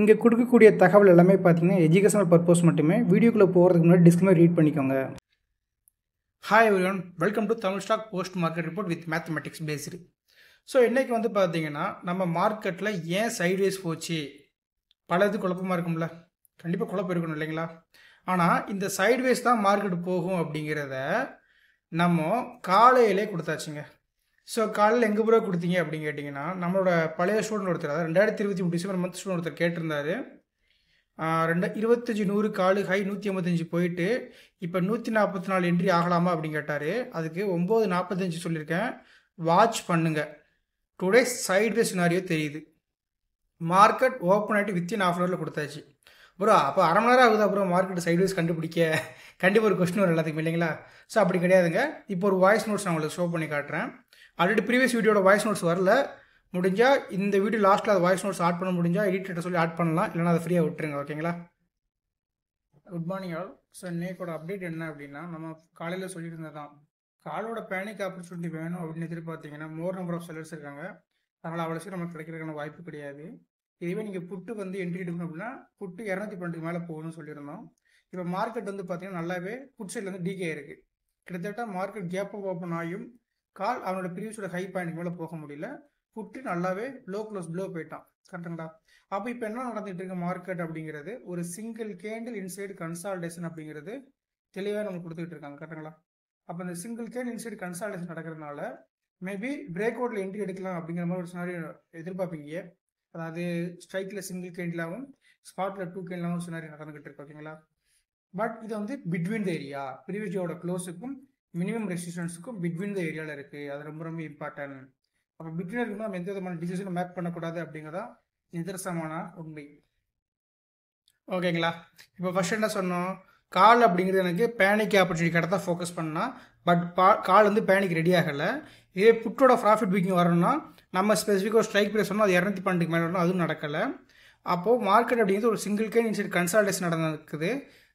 இங்கே கொடுக்கக்கூடிய தகவல் எல்லாமே பார்த்தீங்கன்னா எஜுகேஷனல் பர்பஸ் மட்டுமே. வீடியோக்குள்ளே போகிறதுக்கு முன்னாடி டிஸ்க்ளைமர் ரீட் பண்ணிக்கோங்க. Hi everyone, welcome to Tamil stock post market report with mathematics based. So இன்றைக்கி வந்து பார்த்தீங்கன்னா நம்ம மார்க்கெட்டில் ஏன் சைட்வேஸ் போச்சு, பல இது குழப்பமாக இருக்கும்ல, கண்டிப்பாக குழப்பம் இருக்கணும் இல்லைங்களா. ஆனால் இந்த சைட்வேஸ் தான் மார்க்கெட் போகும் அப்படிங்கிறத நம்ம காலையிலே கொடுத்தாச்சுங்க. ஸோ காலையில் எங்கே ப்ரோ கொடுத்தீங்க அப்படின்னு கேட்டிங்கன்னா, நம்மளோட பழைய ஸ்டூடெண்ட் ஒருத்தர், அதாவது 2023 டிசம்பர் மந்த் ஸ்டூடெண்ட் ஒருத்தர் கேட்டிருந்தாரு. 2500 காலு ஹை 185 போயிட்டு இப்போ 144 என்ட்ரி ஆகலாமா அப்படின்னு கேட்டார். அதுக்கு 9:45 சொல்லியிருக்கேன். வாட்ச் பண்ணுங்க, டுடே சைட்வேஸ் சினாரியோ தெரியுது. மார்க்கெட் ஓப்பன் ஆகிட்டு வித்தின் ½ ஹவரில் கொடுத்தாச்சு. ப்ரோ அப்போ அரை மணி நேரம் ஆகுது அப்புறம் மார்க்கெட் சைட்வேஸ் கண்டுபிடிக்க, கண்டிப்பாக ஒரு கொஸ்டின் வரும் எல்லாத்துக்கும் இல்லைங்களா. ஸோ அப்படி கிடையாதுங்க. இப்போ ஒரு வாய்ஸ் நோட்ஸ் நான் உங்களுக்கு ஷோ பண்ணி காட்டுறேன். ஆல்ரெடி ப்ரீவியஸ் வீடியோட வாய்ஸ் நோட்ஸ் வரல. முடிஞ்சால் இந்த வீடியோ லாஸ்ட்டில் அது வாய்ஸ் நோட்ஸ் ஆட் பண்ண முடிஞ்சால் எடிட்டர் சொல்லி ஆட் பண்ணலாம், இல்லைனா அதை ஃப்ரீயாக விட்டுருங்க. ஓகேங்களா. Good morning all. ஸோ இன்னைக்கோட அப்டேட் என்ன அப்படின்னா, நம்ம காலையில் சொல்லியிருந்தது தான், காலோட பேனிக் ஆப்பர்ச்சுனிட்டி வேணும் அப்படின்னு எதிர்பார்த்தீங்கன்னா மோர் நம்பர் ஆஃப் செல்லர்ஸ் இருக்காங்க. அதனால் அவ்வளோ சீக்கிரம் நமக்கு கிடைக்கிறதுக்கான வாய்ப்பு கிடையாது. இதுவே நீங்கள் புட்டு வந்து என்ட்ரி எடுக்கணும் அப்படின்னா புட்டு 212 மேலே போகணும்னு சொல்லியிருந்தோம். இப்போ மார்க்கெட் வந்து பார்த்தீங்கன்னா நல்லாவே புட் சைடில் வந்து டிகே இருக்குது. கிட்டத்தட்ட மார்க்கெட் கேப் ஓப்பன் ஆகியும் கால் அவனோட ப்ரீவியஸோட ஹை பாயிண்ட் மேலே போக முடியல. புட்டு நல்லாவே லோ க்ளோஸ் ப்ளோ போயிட்டான். கரெக்டுங்களா. அப்போ இப்போ என்ன நடந்துட்டு இருக்கு மார்க்கெட் அப்படிங்கிறது, ஒரு சிங்கிள் கேண்டில் இன்சைடு கன்சால்டேஷன் அப்படிங்கிறது தெளிவாக நம்ம கொடுத்துக்கிட்டு இருக்காங்க. கரெக்டுங்களா. அப்போ இந்த சிங்கிள் கேண்டில் இன்சைடு கன்சால்டேஷன் நடக்கிறதுனால மேபி பிரேக் அவுட்டில் என்ட்ரி எடுக்கலாம் அப்படிங்கிற மாதிரி ஒரு சினாரியோ எதிர்பார்ப்பீங்க. அதாவது ஸ்ட்ரைக்கில் சிங்கிள் கேண்டிலாகவும் ஸ்பாட்டில் 2 கேண்டிலாகவும் சினாரியோ நடந்துகிட்டு இருக்கு. ஓகேங்களா. பட் இது வந்து பிட்வீன் த ஏரியா, ப்ரீவியஸ் டேயோட க்ளோஸுக்கும் மினிமம் ரெசிஸ்டன்ஸுக்கும் பிட்வீன் த ஏரியாவில் இருக்குது. அது ரொம்ப ரொம்ப இம்பார்ட்டன்ட். அப்போ பிட்வீன் இருக்கும்போது நம்ம எந்த விதமான டிசிஷனும் மேக் பண்ணக்கூடாது அப்படிங்கிறதா நிதர்சனமான உண்மை. ஓகேங்களா. இப்போ ஃபர்ஸ்ட் என்ன சொன்னோம், கால் அப்படிங்கிறது எனக்கு பேனிக் ஆப்பர்ச்சுனிட்டி கடை தான் ஃபோக்கஸ் பண்ணால், பட் கால் வந்து பேனிக் ரெடி ஆகலை. இதே புட்டோட ப்ராஃபிட் புக்கிங் வரணும்னா நம்ம ஸ்பெசிஃபிக்காக ஒரு ஸ்ட்ரைக் ப்ரைஸ் சொன்னால் அது 212 மேலே வரணும், அதுவும் நடக்கலை. அப்போது மார்க்கெட் அப்படிங்கிறது ஒரு சிங்கிள் கேன் இன்சைட் கன்சால்டேஷன் நடந்துருக்குது.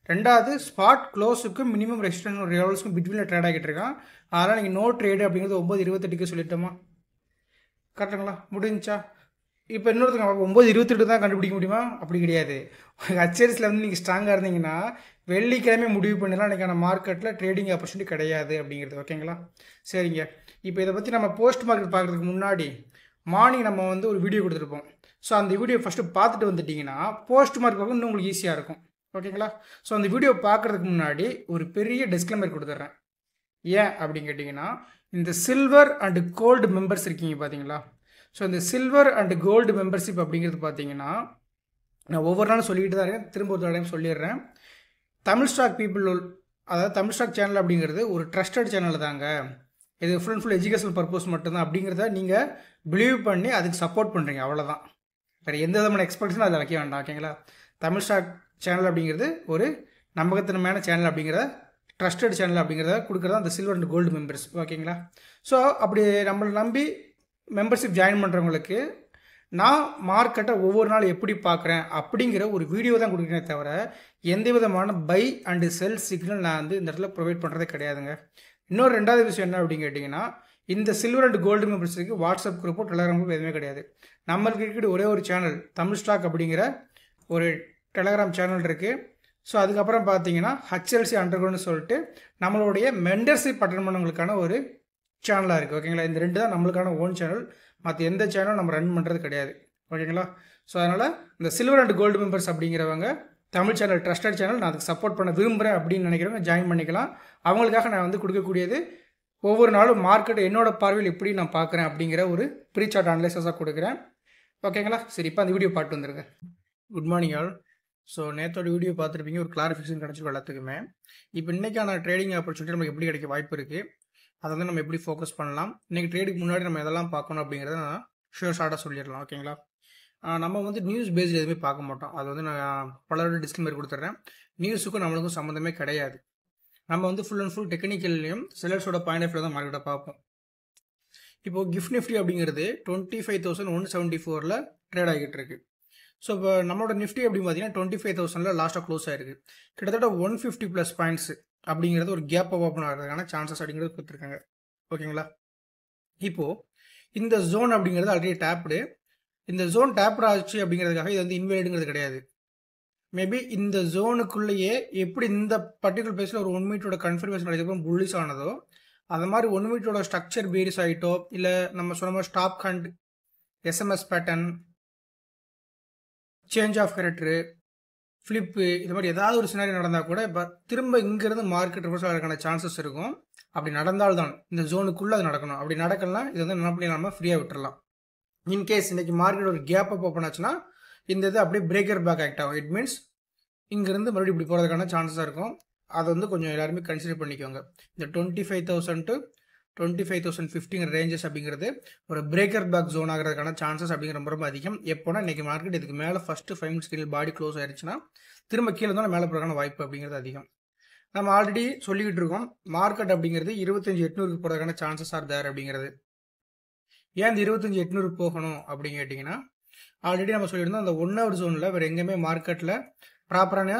ரெண்டாவது ஸ்பாட் க்ளோஸுக்கும் மினிமம் ரெசிஸ்டன்ஸ் ஒரு லெவல்ஸுக்கும் பிட்வீனில் ட்ரேட் ஆகிட்டு இருக்கான். அதனால் நீங்கள் நோ ட்ரேடு அப்படிங்கிறது 9:28 சொல்லிட்டோமா. கரெக்டுங்களா. முடிஞ்சா இப்போ இன்னொருத்தங்க 9:28 தான் கண்டுபிடிக்க முடியுமா? அப்படி கிடையாது. ஹெச்எஸ்ல வந்து நீங்கள் ஸ்ட்ராங்காக இருந்தீங்கன்னா வெள்ளிக்கிழமை முடிவு பண்ணிடலாம் இன்றைக்கான மார்க்கெட்டில் ட்ரேடிங் ஆப்பர்ச்சுனிட்டி கிடையாது அப்படிங்கிறது. ஓகேங்களா. சரிங்க. இப்போ இதை பற்றி நம்ம போஸ்ட் மார்க்கெட் பார்க்குறதுக்கு முன்னாடி மார்னிங் நம்ம வந்து ஒரு வீடியோ கொடுத்துருப்போம். ஸோ அந்த வீடியோ ஃபஸ்ட்டு பார்த்துட்டு வந்துட்டிங்கன்னா போஸ்ட் மார்க்கெட் பார்க்க இன்னும் உங்களுக்கு ஈஸியாக இருக்கும். ஓகேங்களா. ஸோ அந்த வீடியோ பார்க்குறதுக்கு முன்னாடி ஒரு பெரிய டிஸ்க்ளைமர் கொடுத்துட்றேன். ஏன் அப்படின்னு கேட்டிங்கன்னா, இந்த சில்வர் அண்டு கோல்டு மெம்பர்ஸ் இருக்கீங்க பார்த்தீங்களா. ஸோ இந்த சில்வர் அண்டு கோல்டு மெம்பர்ஷிப் அப்படிங்கிறது பார்த்தீங்கன்னா, நான் ஒவ்வொரு நாளும் சொல்லிக்கிட்டு தான் இருக்கேன், திரும்ப ஒரு டைம் சொல்லிடுறேன். தமிழ் ஸ்டாக் பீப்புள், அதாவது தமிழ் ஸ்டாக் சேனல் அப்படிங்கிறது ஒரு ட்ரஸ்டட் சேனல் தாங்க. இது full and full educational purpose மட்டும்தான் அப்படிங்கிறத நீங்கள் பிலீவ் பண்ணி அதுக்கு சப்போர்ட் பண்ணுறீங்க, அவ்வளோதான். வேறு எந்த விதமான எக்ஸ்பெக்டேஷனும் அதை வைக்க வேண்டாம். ஓகேங்களா. தமிழ் ஸ்டாக் சேனல் அப்படிங்கிறது ஒரு நம்பகத்தனமான சேனல் அப்படிங்கிறத, ட்ரஸ்டட் சேனல் அப்படிங்கிறத கொடுக்குறதா அந்த சில்வர் அண்ட் கோல்டு மெம்பர்ஸ். ஓகேங்களா. ஸோ அப்படி நம்மளை நம்பி மெம்பர்ஷிப் ஜாயின் பண்ணுறவங்களுக்கு நான் மார்க்கெட்டை ஒவ்வொரு நாள் எப்படி பார்க்குறேன் அப்படிங்கிற ஒரு வீடியோ தான் கொடுக்குறேனே தவிர எந்த விதமான பை அண்டு செல் சிக்னல் நான் வந்து இந்த இடத்துல ப்ரொவைட் பண்ணுறதே கிடையாதுங்க. இன்னொரு ரெண்டாவது விஷயம் என்ன அப்படின்னு கேட்டிங்கன்னா, இந்த சில்வர் அண்ட் கோல்டு மெம்பர்ஸுக்கு வாட்ஸ்அப் குரூப்போ டெலகிராம் குரூப் எதுவுமே கிடையாது. நம்மளுக்கு இருக்கிற ஒரே ஒரு சேனல் தமிழ் ஸ்டாக் அப்படிங்கிற ஒரு டெலகிராம் சேனல் இருக்குது. ஸோ அதுக்கப்புறம் பார்த்தீங்கன்னா HLC அண்டர்கிரவுண்ட்னு சொல்லிட்டு நம்மளுடைய மெம்பர்ஷிப் அட்டன் பண்ணவங்களுக்கான ஒரு சேனலாக இருக்குது. ஓகேங்களா. இந்த ரெண்டு தான் நம்மளுக்கான ஓன் சேனல். மற்ற எந்த சேனலும் நம்ம ரன் பண்ணுறது கிடையாது. ஓகேங்களா. ஸோ அதனால் இந்த சில்வர் அண்ட் கோல்டு மெம்பர்ஸ் அப்படிங்கிறவங்க தமிழ் சேனல் ட்ரஸ்டட் சேனல், நான் அதுக்கு சப்போர்ட் பண்ண விரும்புகிறேன் அப்படின்னு நினைக்கிறவங்க ஜாயின் பண்ணிக்கலாம். அவங்களுக்காக நான் வந்து கொடுக்கக்கூடியது ஒவ்வொரு நாளும் மார்க்கெட் என்னோட பார்வையில் எப்படி நான் பார்க்குறேன் அப்படிங்கிற ஒரு ப்ரீ சார்ட் அனலைசஸாக கொடுக்குறேன். ஓகேங்களா. சரி, இப்போ அந்த வீடியோ பார்த்து வந்துருங்க. Good morning all. ஸோ நேற்றோட வீடியோ பார்த்துருப்பீங்க, ஒரு கிளாரிஃபிகேஷன் கிடச்சிருக்கும் எல்லாத்துக்குமே. இப்போ இன்றைக்கான ட்ரேடிங் ஆப்பர்ச்சுனிட்டி நமக்கு எப்படி கிடைக்க வாய்ப்பு இருக்குது, அதை வந்து நம்ம எப்படி ஃபோக்கஸ் பண்ணலாம், இன்றைக்கி ட்ரேடுக்கு முன்னாடி நம்ம எதெல்லாம் பார்க்கணும் அப்படிங்கிறத நான் ஷார்ட்டாக சொல்லிடலாம். ஓகேங்களா. நம்ம வந்து நியூஸ் பேஸ்டு எதுவுமே பார்க்க மாட்டோம். அது வந்து நான் பலரோட டிஸ்க்ளைமர் கொடுத்துட்றேன். நியூஸுக்கும் நம்மளுக்கும் சம்மந்தமே கிடையாது. நம்ம வந்து ஃபுல் அண்ட் ஃபுல் டெக்னிக்கல்லையும் செல்லர்ஸோட பாயிண்ட் ஆஃப் வியூ தான் மார்க்கெட்டை பார்ப்போம். இப்போது கிஃப்ட் நிஃப்டி அப்படிங்கிறது 25,174 ட்ரேட் ஆகிட்டு இருக்கு. ஸோ இப்போ நம்மளோட நிஃப்டி அப்படின்னு பார்த்தீங்கன்னா 25,000 லாஸ்ட்டாக க்ளோஸ் ஆயிருக்கு. கிட்டத்தட்ட 150+ பாயிண்ட்ஸ் அப்படிங்கிறது ஒரு கேப் ஓப்பன் ஆகிறதுக்கான சான்சஸ் அப்படிங்கிறது கொடுத்துருக்காங்க. ஓகேங்களா. இப்போது இந்த ஜோன் அப்படிங்கிறது ஆல்ரெடி டேப்டு. இந்த ஜோன் டேப்பர் ஆச்சு அப்படிங்கிறதுக்காக இது வந்து இன்வேலிடுங்கிறது கிடையாது. மேபி இந்த ஜோனுக்குள்ளேயே எப்படி இந்த பர்டிகுலர் பிளேஸில் ஒரு 1 மினிட்டோட கன்ஃபர்மேஷன் கிடைச்சப்போ புல்லிஷ் ஆனதோ அந்த மாதிரி 1 மினிட்டோட ஸ்ட்ரக்சர் பேரிஸ் ஆகிட்டோ இல்லை நம்ம சொன்ன மாதிரி stop hunt, SMS pattern, change of character, flip, இது மாதிரி ஏதாவது ஒரு சினாரி நடந்தால் கூட இப்போ திரும்ப இங்கேருந்து மார்க்கெட் ரிவர்ஸ் ஆகிறதுக்கான சான்சஸ் இருக்கும். அப்படி நடந்தால்தான் இந்த ஜோனுக்குள்ளே அது நடக்கணும். அப்படி நடக்கலாம் இது வந்து என்ன பண்ணி நம்ம ஃப்ரீயாக விட்டுறலாம். இன்கேஸ் இன்னைக்கு மார்க்கெட் ஒரு கேப் அப் ஓப்பன் ஆச்சுன்னா இந்த இது அப்படியே பிரேக்கர் பேக் ஆக்ட் ஆகும். இட் மீன்ஸ் இங்கேருந்து மறுபடியும் இப்படி போகிறதுக்கான சான்சஸாக இருக்கும். அதை வந்து கொஞ்சம் எல்லாருமே கன்சிடர் பண்ணிக்கோங்க. இந்த 25,000 to 25,050 ரேஞ்சஸ் அப்படிங்கிறது ஒரு பிரேக்கர் பேக் ஜோன் ஆகிறதுக்கான சான்சஸ் அப்படிங்கிற ரொம்ப ரொம்ப அதிகம். எப்போனா இன்னைக்கு மார்க்கெட் இதுக்கு மேலே ஃபஸ்ட்டு 5 மினிட்ஸ் கீழே பாடி க்ளோஸ் ஆயிடுச்சுன்னா திரும்ப கீழே தான் மேலே போகிறதுக்கான வாய்ப்பு அப்படிங்கிறது அதிகம். நம்ம ஆல்ரெடி சொல்லிக்கிட்டு இருக்கோம் மார்க்கெட் அப்படிங்கிறது 25,800 போகிறதுக்கான சான்சஸ் ஆர் தேர் அப்படிங்கிறது. ஏன் இந்த 25,800 போகணும் அப்படின்னு கேட்டிங்கன்னா ஆல்ரெடி நம்ம சொல்லியிருந்தோம் அந்த 1 ஹவர் ஜோனில் வேறு எங்கேயுமே மார்க்கெட்டில் ப்ராப்பரான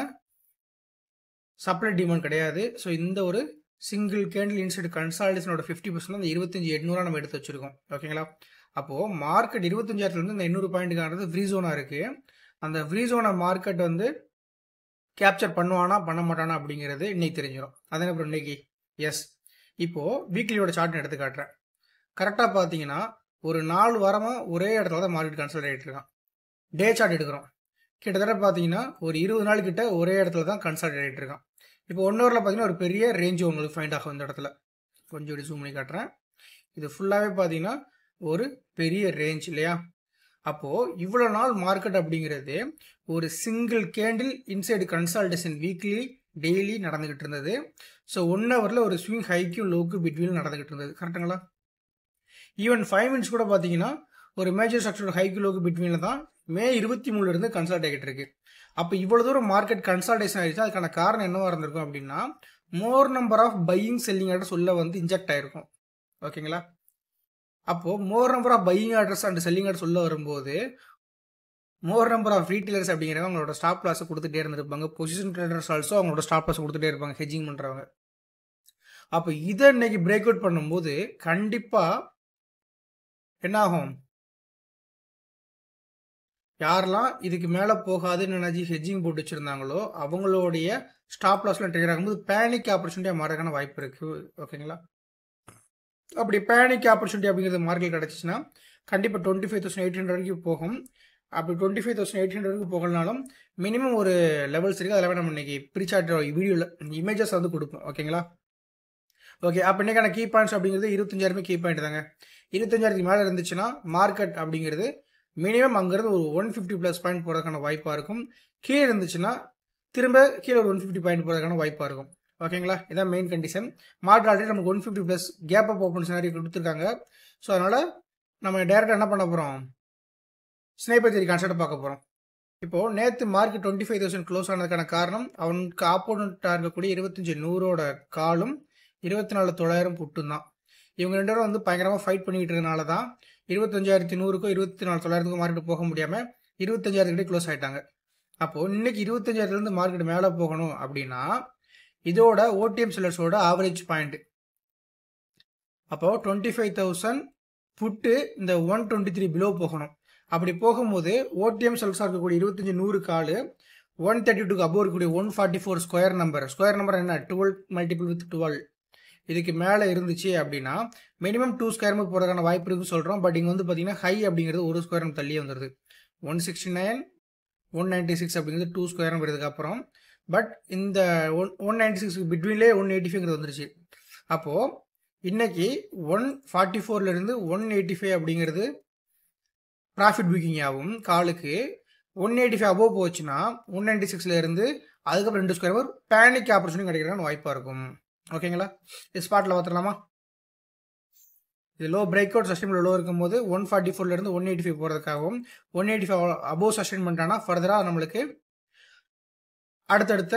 சப்ளை டிமாண்ட் கிடையாது. ஸோ இந்த ஒரு சிங்கிள் கேண்டில் இன்சைடு கன்சாலிடேஷனோட 50% அந்த 25,800 நம்ம எடுத்து வச்சிருக்கோம். ஓகேங்களா? அப்போது மார்க்கெட் 25,000 இந்த 800 பாயிண்ட்டுக்கானது ஃப்ரீ ஜோனாக இருக்குது. அந்த ஃப்ரீ ஜோனை மார்க்கெட் வந்து கேப்சர் பண்ணுவானா பண்ண மாட்டானா அப்படிங்கிறது இன்னைக்கு தெரிஞ்சிடும். அதே அப்புறம் இன்னைக்கு இப்போது வீக்லியோட சார்ட் எடுத்து காட்டுறேன். கரெக்டாக பார்த்தீங்கன்னா ஒரு 4 வாரமாக ஒரே இடத்துல தான் மார்க்கெட் கன்சல்ட் ஆகிட்டு இருக்கான். டே சார்ட் எடுக்கிறோம். கிட்டத்தட்ட பார்த்தீங்கன்னா ஒரு 20 நாள் கிட்ட ஒரே இடத்துல தான் கன்சல்ட் ஆகிட்டு இருக்கான். இப்போ 1 ஹவரில் பார்த்தீங்கன்னா ஒரு பெரிய ரேஞ்சு உங்களுக்கு ஃபைண்ட் ஆகும். இந்த இடத்துல கொஞ்சம் இப்படி ஜூம் பண்ணி காட்டுறேன். இது ஃபுல்லாகவே பார்த்தீங்கன்னா ஒரு பெரிய ரேஞ்ச் இல்லையா? அப்போது இவ்வளோ நாள் மார்க்கெட் அப்படிங்கிறது ஒரு single candle inside consolidation weekly daily நடந்துகிட்டு இருந்தது. ஸோ 1 ஹவரில் ஒரு ஸ்விங் ஹைக்கும் லோக்கு பிட்வீன் நடந்துகிட்டு இருந்தது. கரெக்டுங்களா? ஈவன் 5 மினிட்ஸ் கூட பார்த்தீங்கன்னா ஒரு மேஜர் ஸ்ட்ரக்சர் ஹைக்கு லோக்கு பிட்வீனில் தான் மே 23 கன்சல்ட் ஆகிட்டு இருக்கு. அப்போ இவ்வளோ தூரம் மார்க்கெட் கன்சல்டேஷன் ஆகிடுச்சு. அதுக்கான காரணம் என்னவா இருந்திருக்கும் அப்படின்னா more number of buying selling orders உள்ள வந்து இன்ஜெக்ட் ஆயிருக்கும். ஓகேங்களா? அப்போது more number of buying orders and selling orders உள்ள வரும்போது மோர் நம்பர் ஆஃப் ரீட்டெயிலர்ஸ் அப்படிங்கிறவங்க அவங்களோட ஸ்டாப் லாஸை கொடுத்துட்டே இருந்திருப்பாங்க. பொசிஷன் ட்ரேடர்ஸ் ஆல்சோ அவங்களோட ஸ்டாப் லாஸ் கொடுத்துட்டே இருப்பாங்க ஹெட்ஜிங் பண்ணுறவங்க. அப்போ இதை இன்னைக்கு பிரேக் அவுட் பண்ணும்போது கண்டிப்பாக என்ன ஆகும்? யாரெல்லாம் இதுக்கு மேலே போகாதுன்னு நினைச்சி ஹெட்ஜிங் போட்டு வச்சுருந்தாங்களோ அவங்களுடைய ஸ்டாப் லாஸ்லாம் ட்ரிகர் ஆகும்போது பேனிக் ஆப்பர்ச்சுனிட்டியாக மாறக்கான வாய்ப்பு இருக்குது. ஓகேங்களா? அப்படி பேனிக் ஆப்பர்ச்சுனிட்டி அப்படிங்கிறது மார்க்கெட் கிடச்சிச்சின்னா கண்டிப்பாக 25,800 வரைக்கும் போகும். அப்படி 25,800 போகலனாலும் மினிமம் ஒரு லெவல்ஸ் இருக்குது. அதெல்லாம் நம்ம இன்னைக்கு ப்ரீசார்ட் வீடியோவில் இமேஜஸ் வந்து கொடுப்போம். ஓகேங்களா? ஓகே, அப்போ இன்றைக்கான கீ பாயிண்ட்ஸ் அப்படிங்கிறது 25,000 கீ பாயிண்ட் தாங்க. 25,000 மேலே இருந்துச்சுன்னா மார்க்கெட் அப்படிங்கிறது மினிமம் அங்கேருந்து ஒரு 150+ பாயிண்ட் போகிறதுக்கான வாய்ப்பாக இருக்கும். கீழே இருந்துச்சுன்னா திரும்ப கீழே ஒரு 150 பாயிண்ட் போகிறதுக்கான வாய்ப்பாக இருக்கும். ஓகேங்களா? இதான் மெயின் கண்டிஷன். மார்க்கெட் ஆல்ரெடி நமக்கு 150+ கேப் அப் ஓப்பன் சினாரி கொடுத்துருக்காங்க. ஸோ அதனால் நம்ம டேரெக்டாக என்ன பண்ண போகிறோம்? ஸ்னைப்பர் தியரி கான்செப்ட் பார்க்க போகிறோம். இப்போது நேற்று மார்க்கெட் 25,000 க்ளோஸ் ஆனதுக்கான காரணம் அவனுக்கு ஆப்போனண்ட்டாக இருக்கக்கூடிய 25,100 காலும் 24,900 புட்டும் தான். இவங்க 2 பேரும் வந்து பயங்கரமாக ஃபைட் பண்ணிக்கிட்டு இருக்கனால தான் 25,100க்கும் 24,900க்கும் மார்க்கெட் போக முடியாமல் 25,000 க்ளோஸ் ஆகிட்டாங்க. அப்போது இன்னைக்கு 25,000 மார்க்கெட் மேலே போகணும் அப்படின்னா இதோட ஓடிஎம் செல்லர்ஸோட ஆவரேஜ் பாயிண்ட் அப்போது 25,000 புட்டு இந்த 123 பிலோ போகணும். அப்படி போகும்போது ஓடிஎம் செல்லர்ஸாக இருக்கக்கூடிய 25,100 கால் 132க்கு அபோவ் இருக்கக்கூடிய 144 ஸ்கொயர் நம்பர் என்ன 12 மல்டிபிள் வித் 12 இதுக்கு மேலே இருந்துச்சு அப்படின்னா மினிமம் 2 ஸ்கொயர் நம்பர் போகிறதுக்கான வாய்ப்பு இருக்குன்னு சொல்கிறோம். பட் இங்கே வந்து பார்த்தீங்கன்னா ஹை அப்படிங்கிறது 1 ஸ்கொயர் நம்பர் தள்ளியே வந்துடுது. 169 196 அப்படிங்கிறது 2 ஸ்கொயர் நம்பர் இதுக்கப்புறம். பட் இந்த 196 பிட்வீன்லேயே 185 வந்துருச்சு. அப்போது இன்னைக்கு 144 185 அப்படிங்கிறது ப்ராஃபிட் புக்கிங் ஆகும். காலுக்கு 185 அபோவ் போச்சுன்னா 196 அதுக்கப்புறம் 2 ஸ்கொயர் நம்பர் பேனிக் ஆப்பர்ச்சுனிட்டி கிடைக்கிறதுக்கான வாய்ப்பாக இருக்கும். ஓகேங்களா? இது ஸ்பாட்டில் பார்த்துடலாமா? இது low break out sustain low இருக்கும்போது 144 185 போகிறதுக்காகவும் 185 அபோவ் சஸ்டைன் பண்ணிட்டானா ஃபர்தராக நம்மளுக்கு அடுத்தடுத்த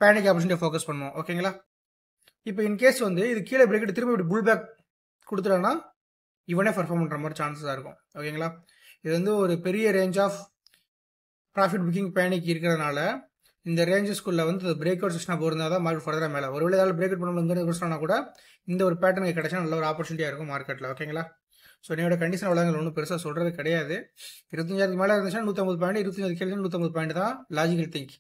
பேனிக் ஆப்பர்ச்சுனிட்டியை ஃபோக்கஸ் பண்ணுவோம். ஓகேங்களா? இப்போ இன்கேஸ் வந்து இது கீழே பிரேக் அவுட் திரும்ப இப்படி புல் பேக் கொடுத்துட்டான்னா இவனே பர்ஃபார்ம் பண்ணுற மாதிரி சான்சஸாக இருக்கும். ஓகேங்களா? இது வந்து ஒரு பெரிய range of profit booking panic இருக்கிறதுனால இந்த ரேஞ்சஸ்குள்ளே வந்து பிரேக் அவுட் செஷனாக போயிருந்தால் தான் மார்க்கெட் ஃபர்தராக மேலே ஒருவேளை ஏதாவது பிரேக் அவுட் பண்ணணும் கூட இந்த ஒரு பேட்டர்னுக்கு கிடைச்சா நல்ல ஒரு ஆப்பர்ச்சுனிட்டியாக இருக்கும் மார்க்கெட்டில். ஓகேங்களா? ஸோ என்னோட கண்டிஷன் அவ்வளோங்க ஒன்றும் பெருசாக சொல்கிறது கிடையாது. 25,000 மேலே இருந்துச்சுன்னா 150 பாயிண்ட், 25 கீழே 150 பாயிண்ட் தான் லாஜிக்கல் திங்க்.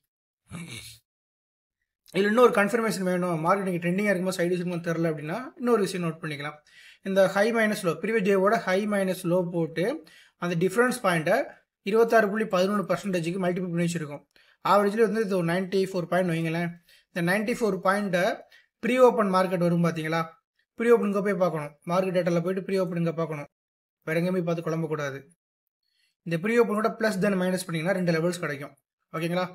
இதில் இன்னொரு கன்ஃபர்மேஷன் வேணும், மார்க்கெட் நீங்கள் ட்ரெண்டிங்காக இருக்கும்போது சைடு இருக்கும்போது தெரில அப்படின்னா இன்னொரு விஷயம் நோட் பண்ணிக்கலாம். இந்த ஹை மைனஸ் லோ ப்ரீவியஸ் டேவோட ஹை மைனஸ் லோ போட்டு அந்த டிஃப்ரென்ஸ் பாயிண்ட்டை 26.11% மல்டிபிள் பண்ணி வச்சுருக்கோம். ஆவரேஜில் வந்து இது 94 பாயிண்ட் வைங்களேன். இந்த 94 பாயிண்ட்டை ப்ரீ ஓப்பன் மார்க்கெட் வரும் பார்த்தீங்களா, ப்ரீ ஓப்பன் இங்கே போய் பார்க்கணும், மார்க்கெட் டேட்டாவில் போய்ட்டு ப்ரீ ஓப்பன் இங்கே பார்க்கணும், வேறு எங்கேயுமே பார்த்து குழம்பக்கூடாது. இந்த ப்ரீ ஓப்பனோட ப்ளஸ் தென் மைனஸ் பண்ணிங்கன்னா 2 லெவல்ஸ் கிடைக்கும். ஓகேங்களா,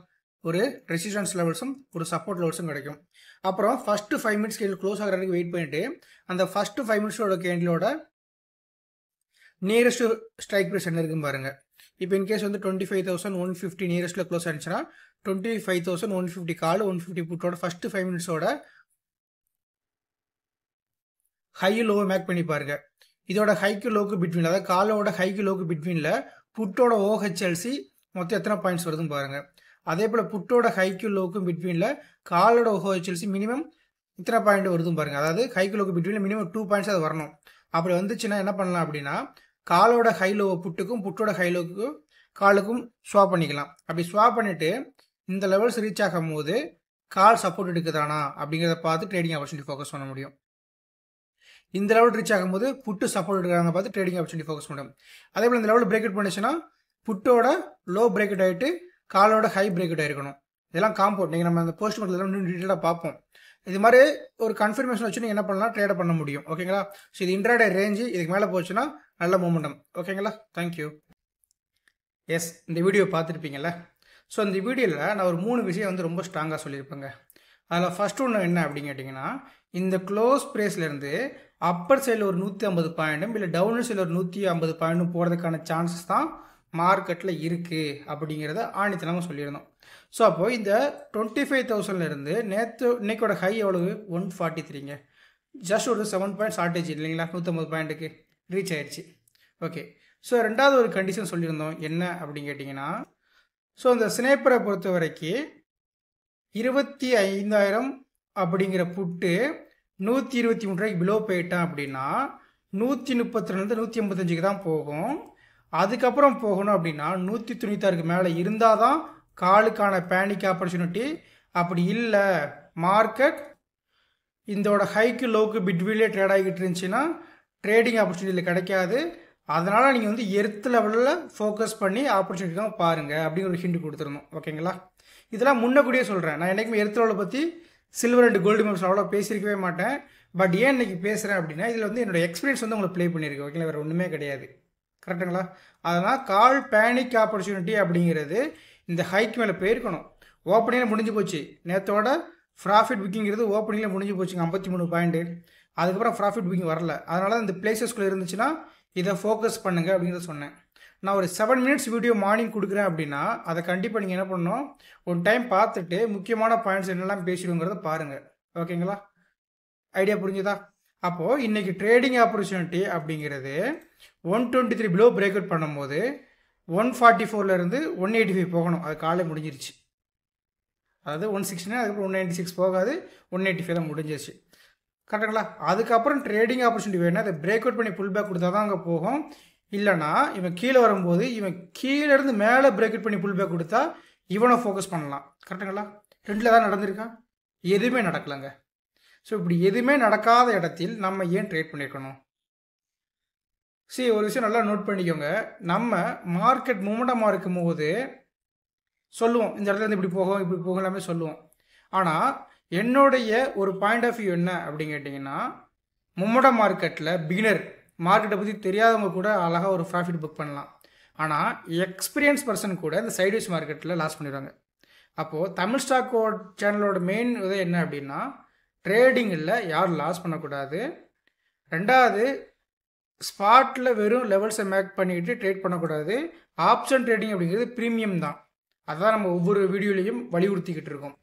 ஒரு ரெசிஸ்டன்ஸ் லெவல்ஸும் ஒரு சப்போர்ட் லெவல்ஸும் கிடைக்கும். அப்புறம் ஃபஸ்ட்டு 5 மினிட்ஸ் கேண்டில் க்ளோஸ் ஆகிற வரைக்கும் வெயிட் பண்ணிவிட்டு அந்த ஃபஸ்ட்டு 5 மினிட்ஸோட கேண்டிலோட நியரஸ்ட் ஸ்ட்ரைக் ப்ரைஸ் என்ன இருக்குன்னு பாருங்கள். இப்போ இன்கேஸ் வந்து 25,150 நியரஸ்ட்டில் க்ளோஸ் ஆகிடுச்சுன்னா 25,150 கால் 150 புட்டோட ஃபஸ்ட்டு 5 மினிட்ஸோட ஹை லோவை மேக் பண்ணி பாருங்க. இதோட ஹைக்கு லோக்கு பிட்வீன், அதாவது காலோட ஹைக்கு லோக்கு பிட்வீனில் புட்டோட ஓஹெச்எல்சி மொத்தம் எத்தனை பாயிண்ட்ஸ் வருதுன்னு பாருங்கள். அதே போல் புட்டோட ஹைக்கு லோக்கும் பிட்வீனில் காலோட ஓஹெச்எல்சி மினிமம் இத்தனை பாயிண்ட் வருதுன்னு பாருங்கள். அதாவது ஹைக்கு லோக்கு பிட்வீனில் மினிமம் 2 பாயிண்ட்ஸ் அது வரணும். அப்படி வந்துச்சுன்னா என்ன பண்ணலாம் அப்படின்னா காலோட ஹை லோவை புட்டுக்கும் புட்டோட ஹை லோவுக்கும் காலுக்கும் ஸ்வாப் பண்ணிக்கலாம். அப்படி ஸ்வாப் பண்ணிவிட்டு இந்த லெவல்ஸ் ரீச் ஆகும் போது கால் சப்போர்ட் எடுக்குதானா அப்படிங்கிறத பார்த்து ட்ரேடிங் ஆப்பர்ச்சுனிட்டி ஃபோக்கஸ் பண்ண முடியும். இந்த லெவல் ரீச் ஆகும்போது புட்டு சப்போர்ட் எடுக்கிறாங்க பார்த்து ட்ரேடிங் ஆப்பர்ச்சுனிட்டி ஃபோக்கஸ் பண்ண முடியும். அதே போல் இந்த லெவல் பிரேக் அவுட் பண்ணிச்சுன்னா புட்டோட லோ பிரேக் அவுட் ஆகிட்டு காலோட ஹை பிரேக் அவுட் ஆகிருக்கணும். இதெல்லாம் காம்பவுண்ட் நீங்கள் நம்ம அந்த போஸ்ட் மார்க்கெட்டில் இன்னும் டீட்டெயிலாக பார்ப்போம். இது மாதிரி ஒரு கன்ஃபர்மேஷன் வச்சு நீங்கள் என்ன பண்ணலாம், ட்ரேட் பண்ண முடியும். ஓகேங்களா, ஸோ இது இன்ட்ராடே ரேஞ்சு, இதுக்கு மேலே போச்சுன்னா நல்ல மூமெண்டம். ஓகேங்களா, தேங்க்யூ. எஸ், இந்த வீடியோ பார்த்துருப்பீங்கள்ல. ஸோ இந்த வீடியோவில் நான் ஒரு 3 விஷயம் வந்து ரொம்ப ஸ்ட்ராங்காக சொல்லியிருப்பேங்க. அதில் ஃபஸ்ட் ஒன்று என்ன அப்படின்னு கேட்டிங்கன்னா, இந்த க்ளோஸ் ப்ரைஸ்லேருந்து அப்பர் சைடில் ஒரு 150 பாயிண்ட்டும் இல்லை டவுன் சைடில் ஒரு 150 பாயிண்ட்டும் போகிறதுக்கான சான்சஸ் தான் மார்க்கெட்டில் இருக்குது அப்படிங்கிறத ஆணித்தனமாக சொல்லியிருந்தோம். ஸோ அப்போது இந்த 25,000லேருந்து இன்னைக்கோட ஹை எவ்வளவு 143ங்க, ஜஸ்ட் ஒரு 7 பாயிண்ட் ஷார்ட்டேஜ் இல்லைங்களா, 150 பாயிண்ட்டுக்கு ரீச் ஆயிடுச்சு. ஓகே, ஸோ ரெண்டாவது ஒரு கண்டிஷன் சொல்லியிருந்தோம் என்ன அப்படின்னு கேட்டிங்கன்னா, ஸோ இந்த ஸ்னேப்பரை பொறுத்த வரைக்கும் 25,000 அப்படிங்கிற புட்டு 123 ரூபாய்க்கு பிலோ போயிட்டான் அப்படின்னா 132 185க்கு தான் போகும். அதுக்கப்புறம் போகணும் அப்படின்னா 196க்கு மேலே இருந்தால் தான் காலுக்கான பேனிக் ஆப்பர்ச்சுனிட்டி. அப்படி இல்லை, மார்க்கெட் இதோட ஹைக்கு லோக்கு பிட்வீன்லேயே ட்ரேட் ஆகிட்டு இருந்துச்சுன்னா ட்ரேடிங் ஆப்பர்ச்சுனிட்டியில் கிடைக்காது. அதனால் நீங்கள் வந்து எர்த் லெவலில் ஃபோக்கஸ் பண்ணி ஆப்பர்ச்சுனிட்டிக்காக பாருங்கள் அப்படிங்கிற ஒரு ஹிண்ட் கொடுத்துருந்தோம். ஓகேங்களா, இதெல்லாம் முன்னக்கூடியே சொல்கிறேன். நான் என்றைக்குமே எர்த் லெவலை பற்றி சில்வர் அண்ட் கோல்டு மெம்பர்ஸ் அவ்வளோ பேசியிருக்கவே மாட்டேன். பட் ஏன் இன்றைக்கி பேசுகிறேன் அப்படின்னா இதில் வந்து என்னோடய எக்ஸ்பீரியன்ஸ் வந்து உங்களுக்கு ப்ளே பண்ணியிருக்கேன். ஓகேங்களா, வேறு ஒன்றுமே கிடையாது. கரெக்டுங்களா, அதனால் கால் பேனிக் ஆப்பர்ச்சுனிட்டி அப்படிங்கிறது இந்த ஹைக் மேலே போயிருக்கணும். ஓப்பனிங்கில் முடிஞ்சு போச்சு, நேற்றோட ப்ராஃபிட் புக்கிங்கிறது ஓப்பனிங்கில் முடிஞ்சு போச்சுங்க 53 பாயிண்ட்டு. அதுக்கப்புறம் ப்ராஃபிட் புக்கிங் வரல. அதனால் இந்த பிளேசஸ்குள்ளே இருந்துச்சுன்னா இதை ஃபோக்கஸ் பண்ணுங்கள் அப்படிங்கிறத சொன்னேன். நான் ஒரு 7 மினிட்ஸ் வீடியோ மார்னிங் கொடுக்குறேன் அப்படின்னா அதை கண்டிப்பாக நீங்கள் என்ன பண்ணணும், ஒரு டைம் பார்த்துட்டு முக்கியமான பாயிண்ட்ஸ் என்னெல்லாம் பேசிடுங்கிறத பாருங்கள். ஓகேங்களா, ஐடியா புரிஞ்சுதா? அப்போது இன்றைக்கி ட்ரேடிங் ஆப்பர்ச்சுனிட்டி அப்படிங்கிறது 123 பிலோ பிரேக் அவுட் பண்ணும்போது 144லேருந்து 185 போகணும். அது காலை முடிஞ்சிருச்சு. அதாவது 160 அதுக்கப்புறம் 196 போகாது, 185 தான் முடிஞ்சிருச்சு. கரெக்டுங்களா, அதுக்கப்புறம் ட்ரேடிங் ஆப்பர்ச்சுனிட்டி வேணும்னா அதை பிரேக் அவுட் பண்ணி புல் பேக் கொடுத்தா தான் அங்கே போகும். இல்லைனா இவன் கீழே வரும்போது இவன் கீழேருந்து மேலே பிரேக் அவுட் பண்ணி புல் பேக் கொடுத்தா இவனை ஃபோக்கஸ் பண்ணலாம். கரெக்டுங்களா, ரெண்டில் தான் நடந்திருக்கான், எதுவுமே நடக்கலைங்க. ஸோ இப்படி எதுவுமே நடக்காத இடத்தில் நம்ம ஏன் ட்ரேட் பண்ணியிருக்கணும்? சரி, ஒரு விஷயம் நல்லா நோட் பண்ணிக்கோங்க. நம்ம மார்க்கெட் மூமெண்டமாக இருக்கும் போது சொல்லுவோம் இந்த இடத்துல இருந்து இப்படி போகும் இப்படி போகும் எல்லாமே சொல்லுவோம். ஆனால் என்னுடைய ஒரு பாயிண்ட் ஆஃப் வியூ என்ன அப்படின்னு கேட்டிங்கன்னா, மூமெண்டம் மார்க்கெட்டில் பிகினர் மார்க்கெட்டை பற்றி தெரியாதவங்க கூட அழகாக ஒரு ப்ராஃபிட் புக் பண்ணலாம். ஆனால் எக்ஸ்பீரியன்ஸ் பர்சன் கூட இந்த சைட்வேஸ் மார்க்கெட்டில் லாஸ் பண்ணிடுவாங்க. அப்போது தமிழ் ஸ்டாக் சேனலோட மெயின் இது என்ன அப்படின்னா, ட்ரேடிங்கில் யாரும் லாஸ் பண்ணக்கூடாது. ரெண்டாவது, ஸ்பாட்டில் வெறும் லெவல்ஸை மேக் பண்ணிக்கிட்டு ட்ரேட் பண்ணக்கூடாது. ஆப்ஷன் ட்ரேடிங் அப்படிங்கிறது ப்ரீமியம் தான். அதுதான் நம்ம ஒவ்வொரு வீடியோலையும் வலியுறுத்திக்கிட்டு இருக்கோம்.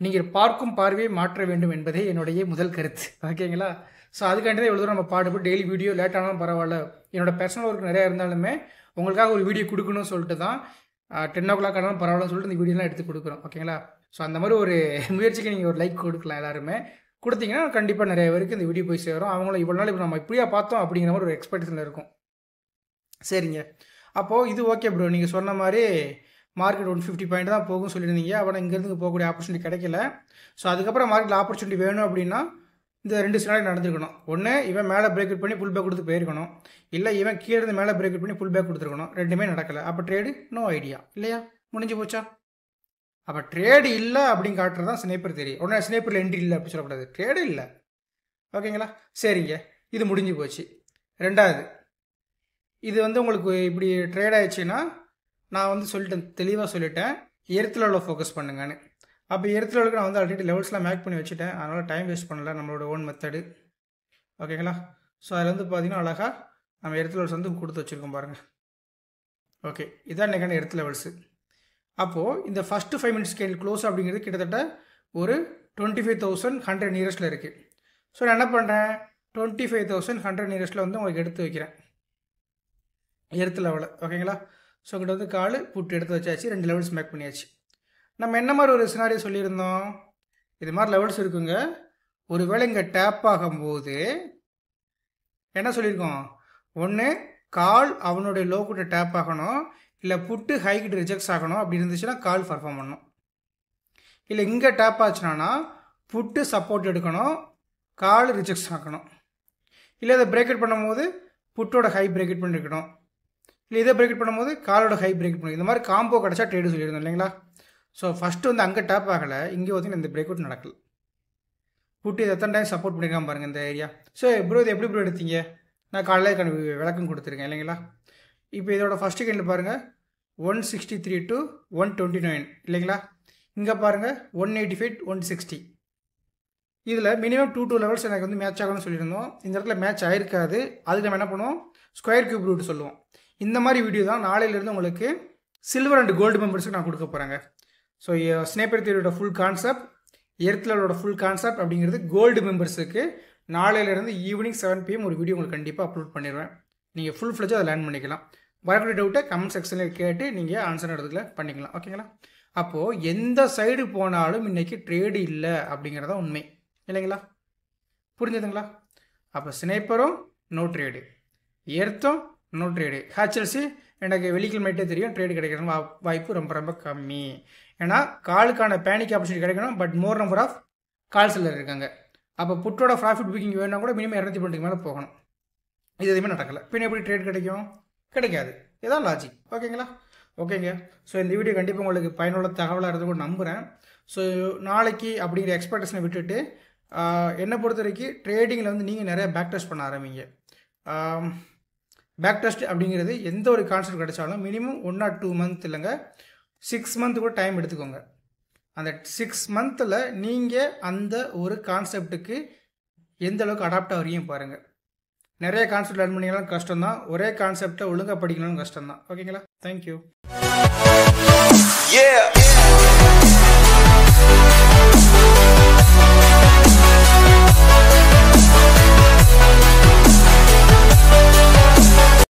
நீங்கள் பார்க்கும் பார்வையை மாற்ற வேண்டும் என்பதே என்னுடைய முதல் கருத்து. ஓகேங்களா, ஸோ அதுக்காண்டி தான் இவ்வளோ தூரம் நம்ம பாடுபட்டு டெய்லி வீடியோ லேட் ஆனாலும் பரவாயில்ல, என்னோடய பர்சனல் ஒர்க் நிறையா இருந்தாலுமே உங்களுக்காக ஒரு வீடியோ கொடுக்கணும்னு சொல்லிட்டு தான் 10 o'clock ஆனாலும் பரவாயில்லன்னு சொல்லிட்டு இந்த வீடியோலாம் எடுத்து கொடுக்குறோம். ஓகேங்களா, ஸோ அந்த மாதிரி ஒரு முயற்சிக்கு நீங்கள் ஒரு லைக் கொடுக்கலாம். எல்லாருமே கொடுத்தீங்கன்னா கண்டிப்பாக நிறைய பேருக்கு இந்த வீடியோ போய் சேரும். அவங்களும் இவ்வளோ நாள் இப்போ நம்ம இப்படியா பார்த்தோம் அப்படிங்கிற மாதிரி ஒரு எக்ஸ்பெக்டேஷனில் இருக்கும். சரிங்க. அப்போது இது ஓகே ப்ரோ, நீங்கள் சொன்ன மாதிரி மார்க்கெட் 150 பாயிண்ட் தான் போகும் சொல்லியிருந்தீங்க. ஆனால் இங்கேருந்து போகக்கூடிய ஆப்பர்ச்சுனிட்டி கிடைக்கல. ஸோ அதுக்கப்புறம் மார்க்கெட்டில் ஆப்பர்ச்சுனிட்டி வேணும் அப்படின்னா இந்த 2 சினாரியோ நடந்துருக்கணும். ஒன்று, இவன் மேலே பிரேக் அவுட் பண்ணி புல் பேக் கொடுத்து போயிருக்கணும். இல்லை இவன் கீழே இருந்து மேலே பிரேக் அவுட் பண்ணி புல் பேக் கொடுத்துருக்கணும். ரெண்டுமே நடக்கலை. அப்போ ட்ரேடு நோ ஐடியா இல்லையா, முடிஞ்சு போச்சா? அப்போ ட்ரேடு இல்லை அப்படின்னு காட்டுறது தான் ஸ்னைப்பர் தெரியும். உடனே ஸ்னைப்பரில் என்ட்ரி இல்லை அப்படி சொல்லக்கூடாது, ட்ரேடு இல்லை. ஓகேங்களா? சரிங்க, இது முடிஞ்சு போச்சு. ரெண்டாவது, இது உங்களுக்கு இப்படி ட்ரேட் ஆயிடுச்சுன்னா நான் சொல்லிட்டேன், தெளிவாக சொல்லிட்டேன், எர்த்தில் ஃபோக்கஸ் பண்ணுங்கன்னு. அப்போ எர்த்தில் நான் ஆல்ரெடி லெவல்ஸ்லாம் மேக் பண்ணி வச்சுட்டேன். அதனால் டைம் வேஸ்ட் பண்ணல, நம்மளோட ஓன் மெத்தடு. ஓகேங்களா? ஸோ அதில் பார்த்தீங்கன்னா அழகாக நம்ம எர்த் லெவல்ஸ் கொடுத்து வச்சுருக்கோம் பாருங்கள். ஓகே, இதான் இன்றைக்கான எர்த் லெவல்ஸு. அப்போது இந்த ஃபஸ்ட்டு 5 மினிட்ஸ் கேண்டில் க்ளோஸ் அப்படிங்கிறது கிட்டத்தட்ட ஒரு 25,100 நியரஸ்ட்டில் இருக்குது. ஸோ நான் என்ன பண்ணுறேன், 25,100 நியரஸ்ட்டில் உங்களுக்கு எடுத்து வைக்கிறேன் எர்த் லெவலை. ஓகேங்களா? ஸோ உங்கள்கிட்ட கால் புட்டு எடுத்து வச்சாச்சு, 2 லெவல்ஸ் மேக் பண்ணியாச்சு. நம்ம என்ன மாதிரி ஒரு சினாரியோ சொல்லியிருந்தோம், இது மாதிரி லெவல்ஸ் இருக்குங்க. ஒருவேளை இங்கே டேப் ஆகும்போது என்ன சொல்லியிருக்கோம், ஒன்று கால் அவனுடைய லோ கிட்ட டேப் ஆகணும், இல்லை புட்டு ஹை கிட்ட ரிஜெக்ட்ஸ் ஆகணும். அப்படி இருந்துச்சுன்னா கால் பர்ஃபார்ம் பண்ணணும். இல்லை இங்கே டேப் ஆச்சுன்னா புட்டு சப்போர்ட் எடுக்கணும், கால் ரிஜெக்ட்ஸ் ஆகணும். இல்லை இதை பிரேக்கெட் பண்ணும்போது புட்டோட ஹை பிரேக்கெட் பண்ணிருக்கணும், இல்லை இதை பிரேக்கெட் பண்ணும்போது காலோட ஹை பிரேக்கெட் பண்ணி, இந்த மாதிரி காம்போ கிடச்சா ட்ரேடு சொல்லியிருந்தோம் இல்லைங்களா? ஸோ ஃபஸ்ட்டு அங்கே டேப் ஆகலை, இங்கே இந்த பிரேக் அவுட் நடக்கல. புட்டு இது எத்தனை டைம் சப்போர்ட் பண்ணியிருக்கான் பாருங்கள் இந்த ஏரியா. ஸோ ப்ரோ இது எப்படி ப்ரோ எடுத்தீங்க, நான் காலையில் விளக்கம் கொடுத்துருக்கேன் இல்லைங்களா? இப்போ இதோட ஃபஸ்ட்டு கேண்டில் பாருங்கள் 163 to 129 இல்லைங்களா? இங்கே பாருங்கள் 185 160. இதில் மினிமம் 2 லெவல்ஸ் எனக்கு மேட்ச் ஆகணும்னு சொல்லியிருந்தோம். இந்த இடத்துல மேட்ச் ஆகிருக்காது. அதுக்கு நம்ம என்ன பண்ணுவோம், ஸ்கொயர் கியூப் ரூட் சொல்லுவோம். இந்த மாதிரி வீடியோ தான் நாளையிலேருந்து உங்களுக்கு சில்வர் அண்ட் கோல்டு மெம்பர்ஸுக்கு நான் கொடுக்க போகிறேங்க. ஸோ ஸ்னைப்பர் தியரியோட ஃபுல் கான்செப்ட், எர்த் லெவலோட ஃபுல் கான்செப்ட் அப்படிங்கிறது கோல்டு மெம்பர்ஸுக்கு நாளையிலேருந்து ஈவினிங் 7 PM ஒரு வீடியோ உங்களுக்கு கண்டிப்பாக அப்லோட் பண்ணிடுவேன். நீங்கள் ஃபுல் ஃப்ளெஜ் அதை லேர்ன் பண்ணிக்கலாம். வரக்கூடிய டவுட்டை கமெண்ட் செக்ஷனில் கேட்டு நீங்கள் ஆன்சர் எடுத்துக்கல பண்ணிக்கலாம். ஓகேங்களா? அப்போது எந்த சைடு போனாலும் இன்றைக்கி ட்ரேடு இல்லை அப்படிங்கிறதா உண்மை இல்லைங்களா? புரிஞ்சுதுங்களா? அப்போ ஸ்னைப்பரும் நோ ட்ரேடு, எர்த்தும் நோ ட்ரேடு. ஹெச்எல்சி எனக்கு வெள்ளிக்கிழமைட்டே தெரியும் ட்ரேடு கிடைக்கிற வாய்ப்பு ரொம்ப ரொம்ப கம்மி. ஏன்னா காலுக்கான பேனிக் ஆப்பர்ச்சுனிட்டி கிடைக்கணும், பட் மோர் நம்பர் ஆஃப் கால்ஸில் இருக்காங்க. அப்போ புட்டோட ப்ராஃபிட் புக்கிங் வேணும்னா கூட மினிமம் 220 மேலே போகணும். இது எதுவுமே நடக்கலை. பின் எப்படி ட்ரேட் கிடைக்கும்? கிடைக்காது. இதான் லாஜிக். ஓகேங்களா? ஓகேங்க. ஸோ இந்த வீடியோ கண்டிப்பாக உங்களுக்கு பயனுள்ள தகவலாக இருந்து கூட நம்புகிறேன். ஸோ நாளைக்கு அப்படிங்கிற எக்ஸ்பெக்டேஷனை விட்டுட்டு என்னை பொறுத்த வரைக்கும் ட்ரேடிங்கில் நீங்கள் நிறைய பேக் டெஸ்ட் பண்ண ஆரம்பிங்க. பேக் டெஸ்ட் அப்படிங்கிறது எந்த ஒரு கான்செப்ட் கிடைச்சாலும் மினிமம் 1 or 2 month இல்லைங்க 6 month கூட டைம் எடுத்துக்கோங்க. அந்த 6 monthல நீங்கள் அந்த ஒரு கான்செப்டுக்கு எந்த அளவுக்கு அடாப்ட் ஆகிறீங்க பாருங்கள். நிறைய கான்செப்ட் லேர்ன் பண்ணிக்கலாம் கஷ்டம்தான், ஒரே கான்செப்டை ஒழுங்காக படிக்கணும்னு கஷ்டம்தான். ஓகேங்களா? தேங்க்யூ.